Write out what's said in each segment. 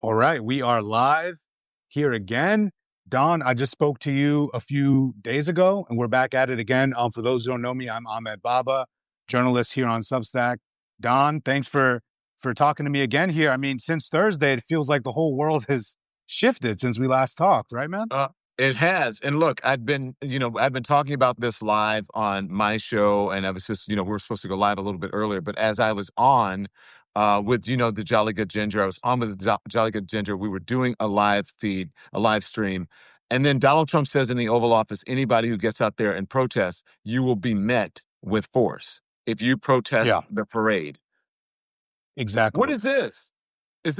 All right, we are live here again. Don, I just spoke to you a few days ago, and we're back at it again. For those who don't know me, I'm Ahmed Baba, journalist here on Substack. Don, thanks for talking to me again here. I mean, since Thursday, it feels like the whole world has shifted since we last talked, right, man? It has. And look, I've been talking about this live on my show, and I was just, we were supposed to go live a little bit earlier, but as I was on with, the Jolly Good Ginger, I was on with the Jolly Good Ginger. We were doing a live feed, a live stream. And then Donald Trump says in the Oval Office, anybody who gets out there and protests, you will be met with force if you protest Yeah, the parade. What exactly. is this?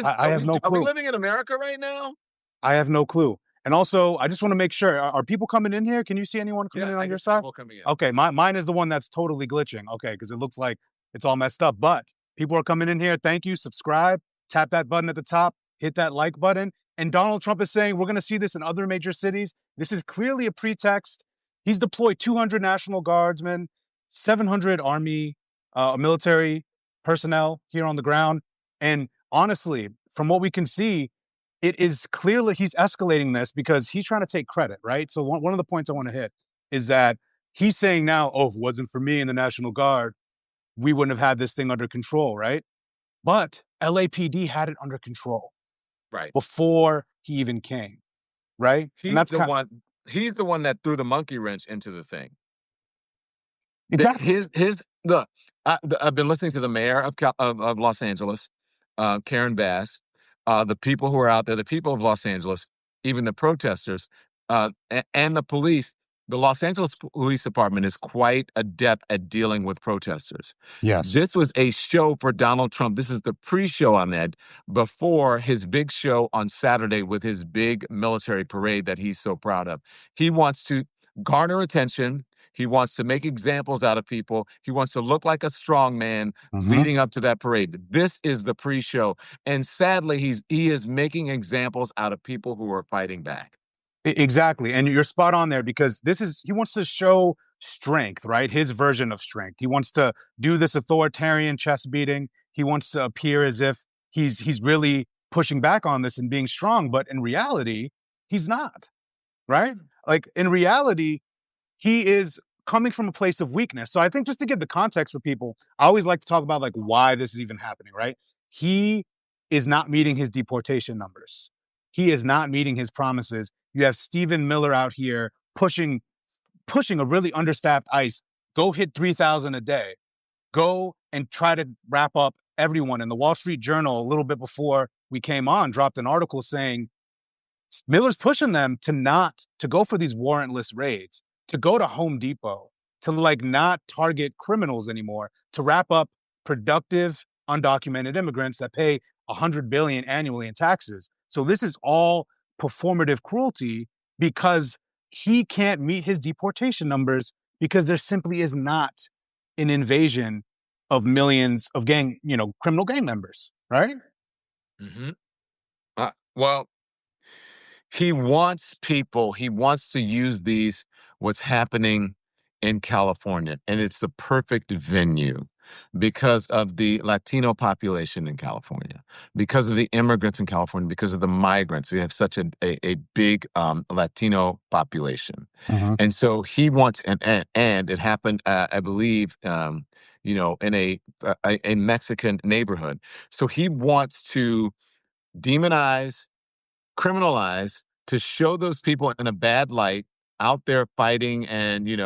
I have no Are we clue. living in America right now? I have no clue. And also, I just want to make sure, are people coming in here? Can you see anyone coming Yeah, in I on can your see side? people coming in. Okay, mine is the one that's totally glitching. Okay, because it looks like it's all messed up. But people are coming in here. Thank you. Subscribe. Tap that button at the top. Hit that like button. And Donald Trump is saying we're going to see this in other major cities. This is clearly a pretext. He's deployed 200 National Guardsmen, 700 Army military personnel here on the ground. And honestly, from what we can see, it is clearly he's escalating this because he's trying to take credit, right? So one of the points I want to hit is that he's saying now, oh, if it wasn't for me and the National Guard, we wouldn't have had this thing under control, right? But LAPD had it under control Right. before he even came, right? And He's that's the kind one. He's the one that threw the monkey wrench into the thing. exactly. His look. I've been listening to the mayor of Los Angeles, Karen Bass, the people who are out there, the people of Los Angeles, even the protesters, and the police. The Los Angeles Police Department is quite adept at dealing with protesters. Yes. This was a show for Donald Trump. This is the pre-show on that before his big show on Saturday with his big military parade that he's so proud of. He wants to garner attention. He wants to make examples out of people. He wants to look like a strong man Mhm. leading up to that parade. This is the pre-show. And sadly, he is making examples out of people who are fighting back. Exactly. And you're spot on there because he wants to show strength, right? His version of strength. He wants to do this authoritarian chest beating. He wants to appear as if he's really pushing back on this and being strong, but in reality, he's not, right? Like in reality, he is coming from a place of weakness. So I think just to give the context for people, I always like to talk about like why this is even happening, right? He is not meeting his deportation numbers. He is not meeting his promises. You have Stephen Miller out here pushing a really understaffed ICE. Go hit 3,000 a day. Go and try to wrap up everyone. And the Wall Street Journal, a little bit before we came on, dropped an article saying Miller's pushing them to go for these warrantless raids, to go to Home Depot, to like not target criminals anymore, to wrap up productive undocumented immigrants that pay 100 billion annually in taxes. So this is all performative cruelty because he can't meet his deportation numbers because there simply is not an invasion of millions of criminal gang members, right? Mm-hmm. Well, he wants to use what's happening in California, and it's the perfect venue because of the Latino population in California, because of the immigrants in California, because of the migrants. We have such a big Latino population. Mhm. And so he wants, and it happened, I believe, in a Mexican neighborhood. So he wants to demonize, criminalize, to show those people in a bad light out there fighting, and they're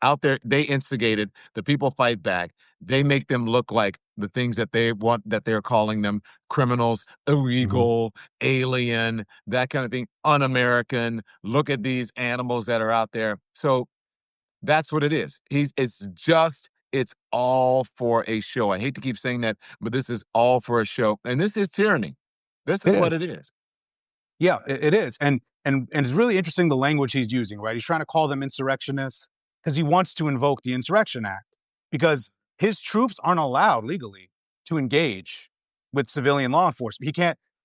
out there, they instigated, the people fight back, they make them look like the things that they want, that they're calling them criminals, Mhm. illegal, alien, that kind of thing, un-American. Look at these animals that are out there. So that's what it is. It's all for a show. I hate to keep saying that, but this is all for a show. And this is tyranny. This is It what is. it is. Yeah, it is. And it's really interesting the language he's using, right? He's trying to call them insurrectionists because he wants to invoke the Insurrection Act because his troops aren't allowed legally to engage with civilian law enforcement.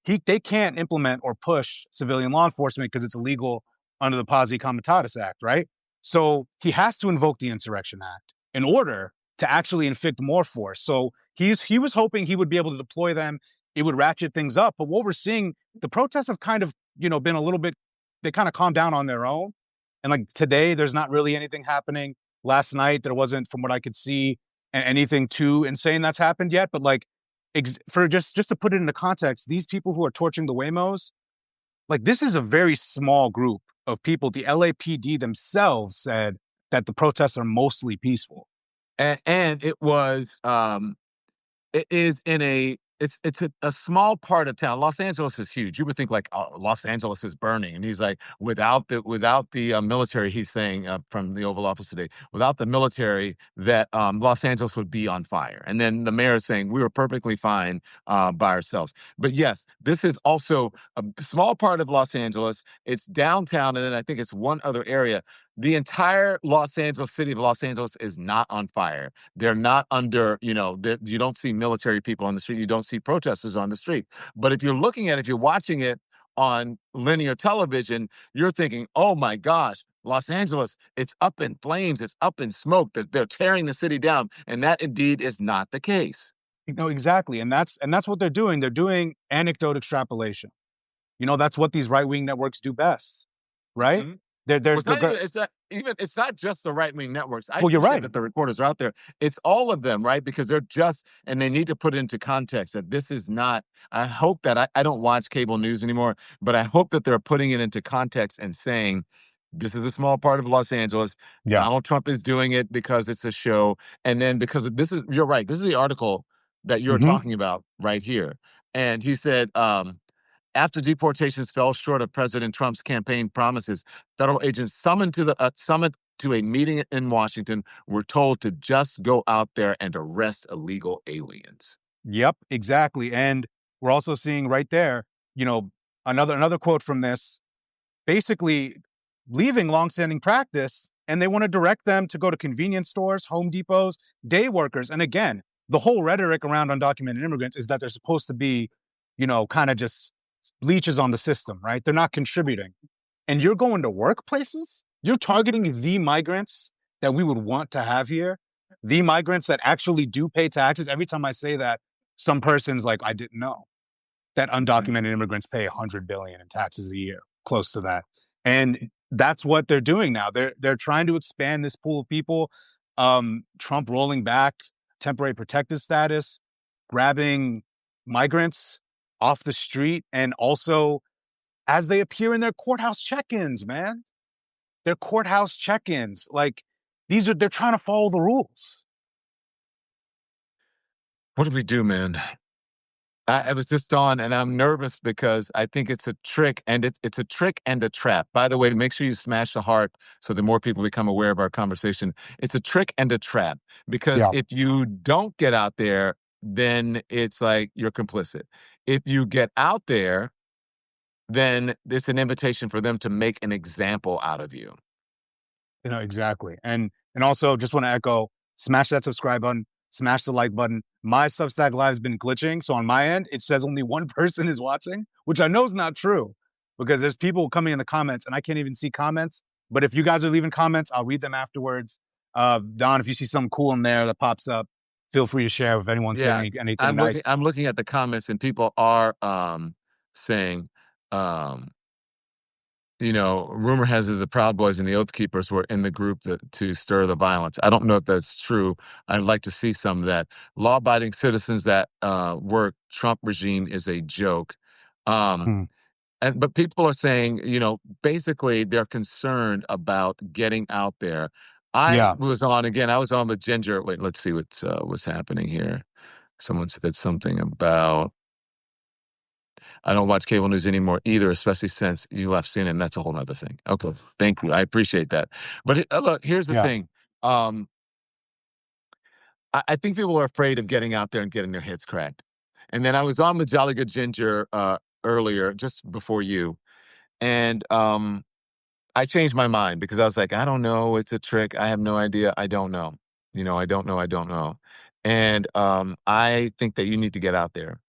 They can't implement or push civilian law enforcement because it's illegal under the Posse Comitatus Act, right? So he has to invoke the Insurrection Act in order to actually inflict more force. So he was hoping he would be able to deploy them it would ratchet things up. But what we're seeing, the protests have kind of, been a little bit, they kind of calmed down on their own. And like today, there's not really anything happening. Last night, there wasn't, from what I could see, anything too insane that's happened yet. But like, for just to put it into context, these people who are torching the Waymos, like this is a very small group of people. The LAPD themselves said that the protests are mostly peaceful. And it was it is in it's a small part of town. Los Angeles is huge. You would think like, oh, Los Angeles is burning, and he's like, without the military. He's saying from the Oval Office today, without the military, that Los Angeles would be on fire. And then the mayor is saying we were perfectly fine by ourselves. But yes, this is also a small part of Los Angeles. It's downtown, and then I think it's one other area. The entire city of Los Angeles is not on fire. They're not under, you don't see military people on the street. You don't see protesters on the street. But if you're watching it on linear television, you're thinking, oh my gosh, Los Angeles, it's up in flames. It's up in smoke. They're tearing the city down. And that indeed is not the case. Exactly. And that's what they're doing. They're doing anecdote extrapolation. That's what these right-wing networks do best, right? Mhm. They're, Well, they're go- it's not just the right wing networks. I well, you're appreciate right. that the reporters are out there. It's all of them, right? Because and they need to put it into context that this is not. I hope that I don't watch cable news anymore, but I hope that they're putting it into context and saying this is a small part of Los Angeles. Yeah. Donald Trump is doing it because it's a show, and then you're right. This is the article that you're Hmm. talking about right here, and he said. After deportations fell short of President Trump's campaign promises, federal agents summoned to a meeting in Washington were told to just go out there and arrest illegal aliens. Yep, exactly. And we're also seeing right there, you know, another quote from this, basically leaving longstanding practice, and they want to direct them to go to convenience stores, Home Depots, day workers. And again, the whole rhetoric around undocumented immigrants is that they're supposed to be, kind of just leeches on the system, right? They're not contributing. And you're going to workplaces? You're targeting the migrants that we would want to have here, the migrants that actually do pay taxes. Every time I say that, some person's like, I didn't know that undocumented immigrants pay 100 billion in taxes a year, close to that. And that's what they're doing now. They're trying to expand this pool of people. Trump rolling back temporary protected status, grabbing migrants off the street, and also as they appear in their courthouse check-ins, man. Their courthouse check-ins. Like they're trying to follow the rules. What do we do, man? I was just on, and I'm nervous because I think it's a trick, and it's a trick and a trap. By the way, make sure you smash the heart so that more people become aware of our conversation. It's a trick and a trap because Yeah. if you don't get out there, then it's like you're complicit. If you get out there, then it's an invitation for them to make an example out of you. Exactly. And also just want to echo, smash that subscribe button, smash the like button. My Substack live has been glitching. So on my end, it says only one person is watching, which I know is not true because there's people coming in the comments and I can't even see comments. But if you guys are leaving comments, I'll read them afterwards. Don, if you see something cool in there that pops up, feel free to share if anyone's saying Yeah, anything nice. I'm looking at the comments and people are saying um rumor has it the Proud Boys and the Oath Keepers were in the group to stir the violence. I don't know if that's true. I'd like to see some of that. Law-abiding citizens that work Trump regime is a joke. Um, Hmm. but people are saying, basically they're concerned about getting out there. Yeah. I was on with Ginger. Wait, let's see what's happening here. Someone said something about I don't watch cable news anymore either, especially since you left CNN. That's a whole other thing. Okay, thank you. I appreciate that. But look, here's the Yeah. thing. Um, I think people are afraid of getting out there and getting their heads cracked. And then I was on with Jolly Good Ginger earlier, just before you, and I changed my mind because I was like, I don't know. It's a trick. I have no idea. I don't know. I don't know. I don't know. And I think that you need to get out there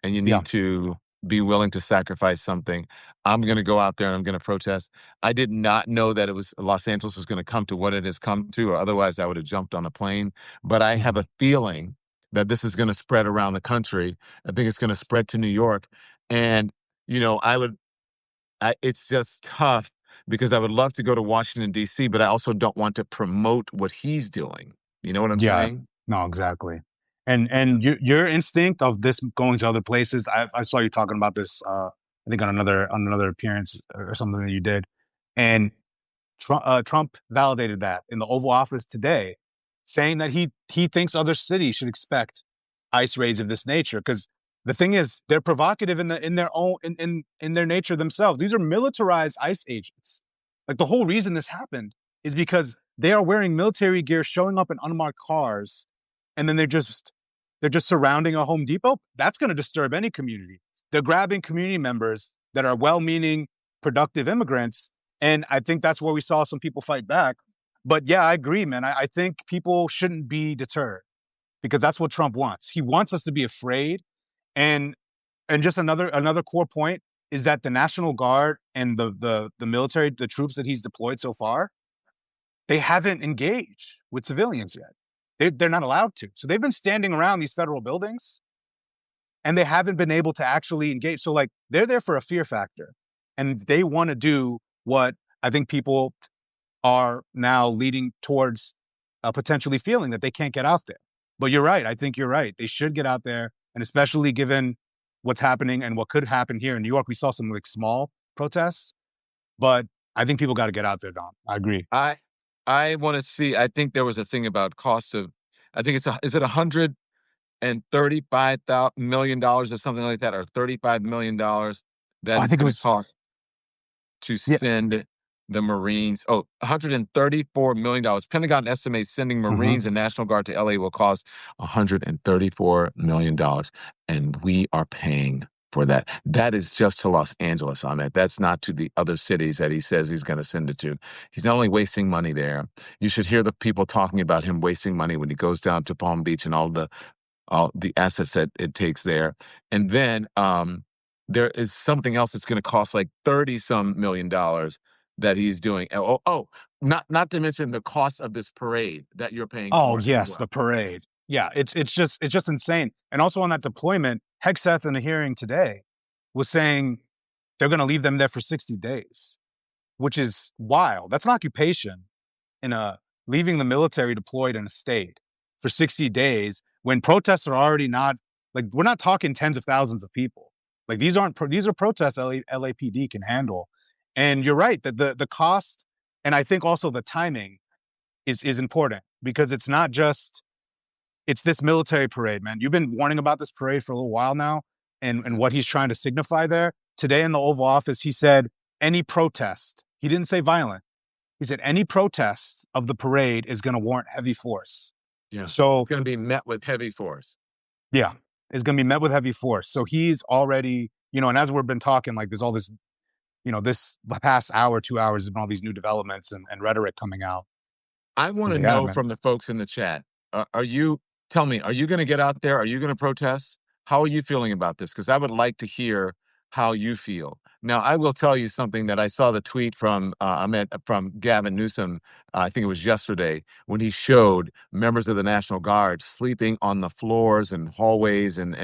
and you Yeah. need to be willing to sacrifice something. I'm going to go out there and I'm going to protest. I did not know that it was Los Angeles was going to come to what it has come to, or otherwise I would have jumped on a plane. But I have Mhm. a feeling that this is going to spread around the country. I think it's going to spread to New York. And, it's just tough because I would love to go to Washington, D.C., but I also don't want to promote what he's doing. You know what I'm Yeah, saying? no, exactly. And your instinct of this going to other places. I saw you talking about this. I think on another appearance or something that you did, and Trump validated that in the Oval Office today, saying that he thinks other cities should expect ICE raids of this nature. Because the thing is, they're provocative in their own in their nature themselves. These are militarized ICE agents. Like the whole reason this happened is because they are wearing military gear, showing up in unmarked cars, and then they're just surrounding a Home Depot. That's going to disturb any community. They're grabbing community members that are well-meaning, productive immigrants, and I think that's where we saw some people fight back. But yeah, I agree, man. I think people shouldn't be deterred because that's what Trump wants. He wants us to be afraid. And just another core point is that the National Guard and the military, the troops that he's deployed so far, they haven't engaged with civilians yet. They're not allowed to. So they've been standing around these federal buildings and they haven't been able to actually engage. So like they're there for a fear factor and they want to do what I think people are now leading towards potentially feeling that they can't get out there. But you're right. I think you're right. They should get out there. And especially given what's happening and what could happen here in New York, we saw some like small protests, but I think people got to get out there, Don. I agree. I I want to see. I think there was a thing about cost of. I think is it $135 million or something like that, or $35 million Oh, that I it's think it going to was, cost to yeah. send the Marines. Oh, $134 million. Pentagon estimates sending Mm-hmm. Marines and National Guard to LA will cost $134 million. And we are paying for that. That is just to Los Angeles on that. That's not to the other cities that he says he's going to send it to. He's not only wasting money there. You should hear the people talking about him wasting money when he goes down to Palm Beach and all the assets that it takes there. And then there is something else that's going to cost like 30 some $million that he's doing. Not to mention the cost of this parade that you're paying Oh for as yes, the well. parade. Yeah, it's just insane. And also on that deployment, Hegseth in a hearing today was saying they're going to leave them there for 60 days, which is wild. That's an occupation in a leaving the military deployed in a state for 60 days when protests are already not like we're not talking tens of thousands of people. Like these are protests LAPD can handle. And you're right that the cost and I think also the timing is important because it's not just it's this military parade, man. You've been warning about this parade for a little while now and what he's trying to signify there. Today in the Oval Office, he said any protest. He didn't say violent. He said any protest of the parade is going to warrant heavy force. Yeah. So, It's going to be met with heavy force. yeah, it's going to be met with heavy force. So he's already, and as we've been talking, like there's all this, this past hour, 2 hours, has been all these new developments and rhetoric coming out. I want to Yeah, know man. from the folks in the chat, tell me, are you going to get out there? Are you going to protest? How are you feeling about this? Because I would like to hear how you feel. Now, I will tell you something that I saw the tweet from Gavin Newsom, I think it was yesterday, when he showed members of the National Guard sleeping on the floors and hallways and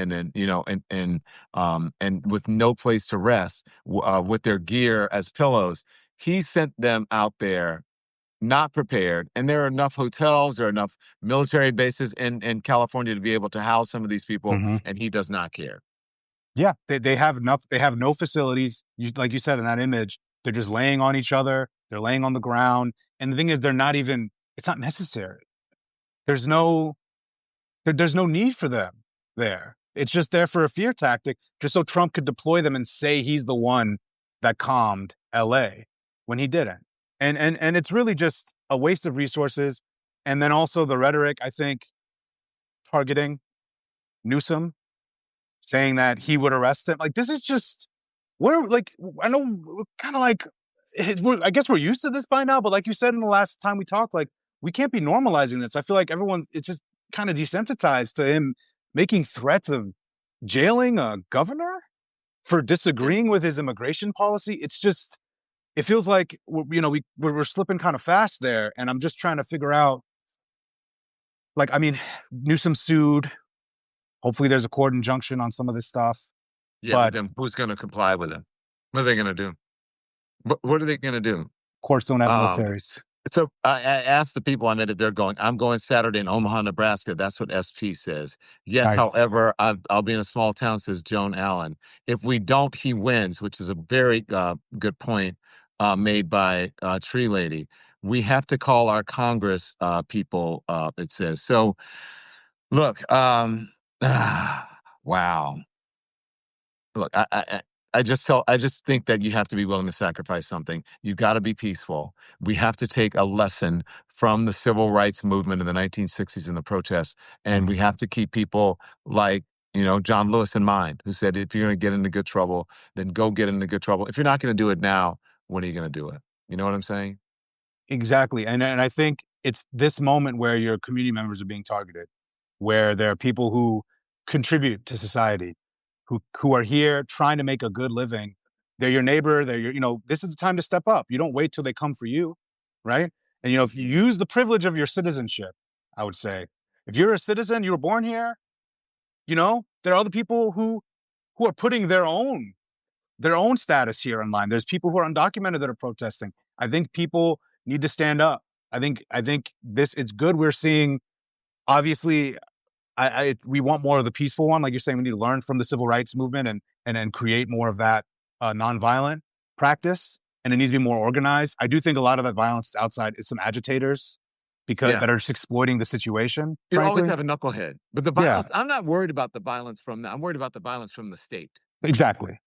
with no place to rest, with their gear as pillows. He sent them out there not prepared. And there are enough hotels, there are enough military bases in California to be able to house some of these people, Mm-hmm. and he does not care. Yeah, they have enough. They have no facilities. Like you said in that image, they're just laying on each other. They're laying on the ground. And the thing is, they're not even. It's not necessary. There's no. There's no need for them there. It's just there for a fear tactic, just so Trump could deploy them and say he's the one that calmed L.A. when he didn't. And it's really just a waste of resources. And then also the rhetoric, I think, targeting Newsom saying that he would arrest him. Like this is just we're like I know we're kind of like I guess we're used to this by now, but like you said in the last time we talked, like we can't be normalizing this. I feel like everyone it's just kind of desensitized to him making threats of jailing a governor for Yeah. disagreeing with his immigration policy. It's just it feels like we're slipping kind of fast there, and I'm just trying to figure out like I mean Newsom sued. Hopefully, there's a court injunction on some of this stuff. Yeah, but But then who's going to comply with it? What are they going to do? What are they going to do? courts don't have Um, militaries. so I asked the people on it, they're going, I'm going Saturday in Omaha, Nebraska. That's what SP says. Yes, Nice. however, I'll be in a small town, says Joan Allen. If we don't, he wins, which is a very good point made by Tree Lady. We have to call our Congress people, it says. So, look, wow. Look, I just think that you have to be willing to sacrifice something. You got to be peaceful. We have to take a lesson from the civil rights movement in the 1960s and the protests, and we have to keep people like John Lewis in mind, who said, if you're going to get into good trouble, then go get into good trouble. If you're not going to do it now, when are you going to do it? You know what I'm saying? Exactly. And I think it's this moment where your community members are being targeted, where there are people who contribute to society, who are here trying to make a good living. They're your neighbor, they're your, this is the time to step up. You don't wait till they come for you, right? And if you use the privilege of your citizenship, I would say, if you're a citizen, you were born here, there are other people who are putting their own status here online. There's people who are undocumented that are protesting. I think people need to stand up. I think this it's good. We're seeing obviously we want more of the peaceful one, like you're saying. We need to learn from the civil rights movement and create more of that nonviolent practice. And it needs to be more organized. I do think a lot of that violence outside is some agitators because Yeah. that are just exploiting the situation. You always Frankly, have a knucklehead. But the yeah, violence, I'm not worried about the violence from that. I'm worried about the violence from the state. exactly.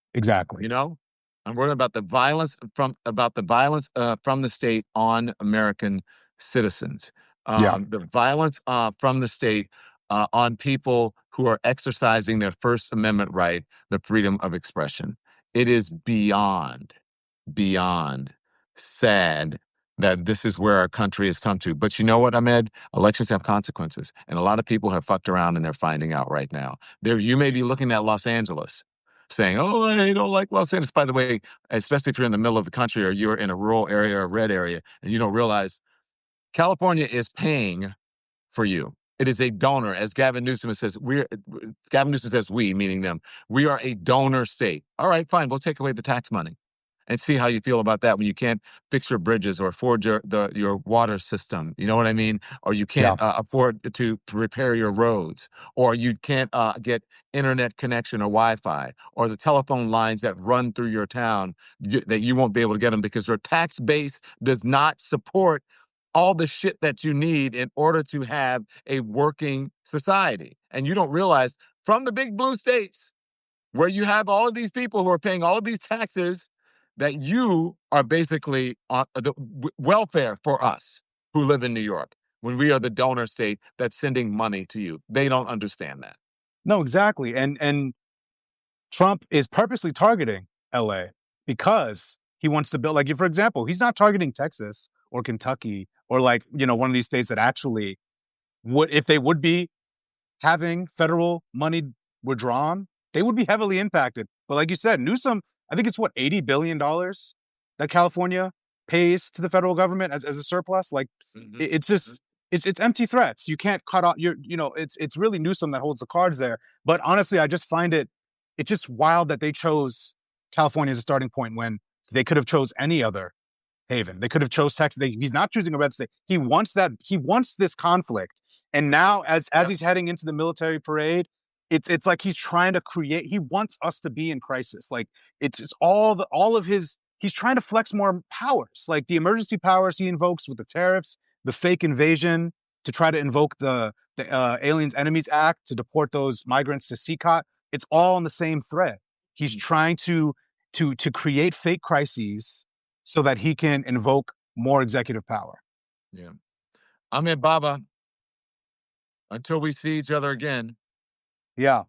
You know, I'm worried about the violence from the state on American citizens. Yeah, The violence from the state on people who are exercising their First Amendment right, the freedom of expression. It is beyond sad that this is where our country has come to. But you know what, Ahmed? Elections have consequences, and a lot of people have fucked around, and they're finding out right now. You may be looking at Los Angeles, saying, "Oh, I don't like Los Angeles." By the way, especially if you're in the middle of the country or you're in a rural area or a red area, and you don't realize California is paying for you. It is a donor, as Gavin Newsom says. Gavin Newsom says we, meaning them. We are a donor state. All right, fine. We'll take away the tax money and see how you feel about that when you can't fix your bridges or afford your water system. You know what I mean? Or you yeah. can't afford to repair your roads, or you can't get internet connection or Wi-Fi, or the telephone lines that run through your town that you won't be able to get them because your tax base does not support all the shit that you need in order to have a working society. And you don't realize from the big blue states where you have all of these people who are paying all of these taxes that you are basically on the welfare for us who live in New York when we are the donor state that's sending money to you. They don't understand that. No, exactly. And Trump is purposely targeting LA because he wants to build, like, for example, he's not targeting Texas or Kentucky or one of these states that actually would, if they would be having federal money withdrawn, they would be heavily impacted. But like you said, Newsom, I think it's what, $80 billion that California pays to the federal government as a surplus. Like it's just it's empty threats. You can't cut off it's really Newsom that holds the cards there. But honestly, I just find it's just wild that they chose California as a starting point when they could have chose any other haven. They could have chose Texas. He's not choosing a red state. He wants that. He wants this conflict. And now, as he's heading into the military parade, it's like he's trying to create. He wants us to be in crisis. Like it's all of his. He's trying to flex more powers, like the emergency powers he invokes with the tariffs, the fake invasion to try to invoke the Aliens Enemies Act to deport those migrants to CCOT. It's all on the same thread. He's trying to create fake crises so that he can invoke more executive power. Yeah. Ahmed Baba, until we see each other again, Yeah.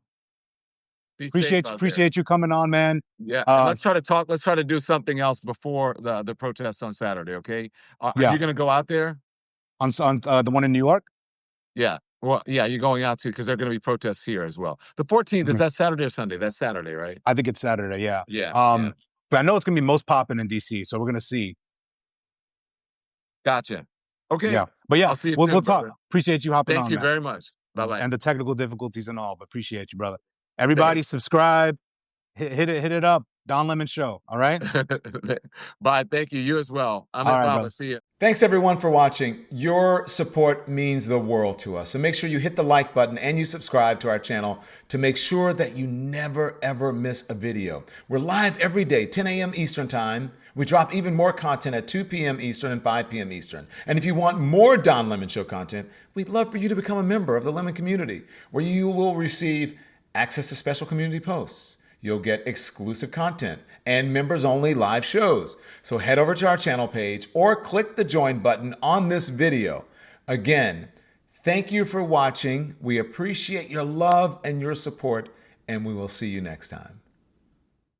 be safe Appreciate out there. appreciate you coming on, man. Yeah, and let's try to talk. Let's try to do something else before the protests on Saturday. Okay, are Yeah. you going to go out there? On the one in New York? Yeah. Well, yeah, you're going out too because there are going to be protests here as well. The 14th, is Mhm. that Saturday or Sunday? That's Saturday, right? I think it's Saturday, yeah. Yeah. Yeah. But I know it's gonna be most popping in DC, so we're gonna see. Gotcha. Okay. Yeah. But yeah, I'll see you we'll soon, talk. brother. Appreciate you hopping Thank on, you man. very much. Bye-bye. and the technical difficulties and all. But appreciate you, brother. Everybody, subscribe, hit it up. Don Lemon Show. All right. Bye. Thank you. You as well. All Ahmed right, Baba. brother. See you. Thanks everyone for watching. Your support means the world to us. So make sure you hit the like button and you subscribe to our channel to make sure that you never ever miss a video. We're live every day, 10 a.m. Eastern time. We drop even more content at 2 p.m. Eastern and 5 p.m. Eastern. And if you want more Don Lemon Show content, we'd love for you to become a member of the Lemon community, where you will receive access to special community posts. You'll get exclusive content and members-only live shows. So head over to our channel page or click the join button on this video. Again, thank you for watching. We appreciate your love and your support, and we will see you next time.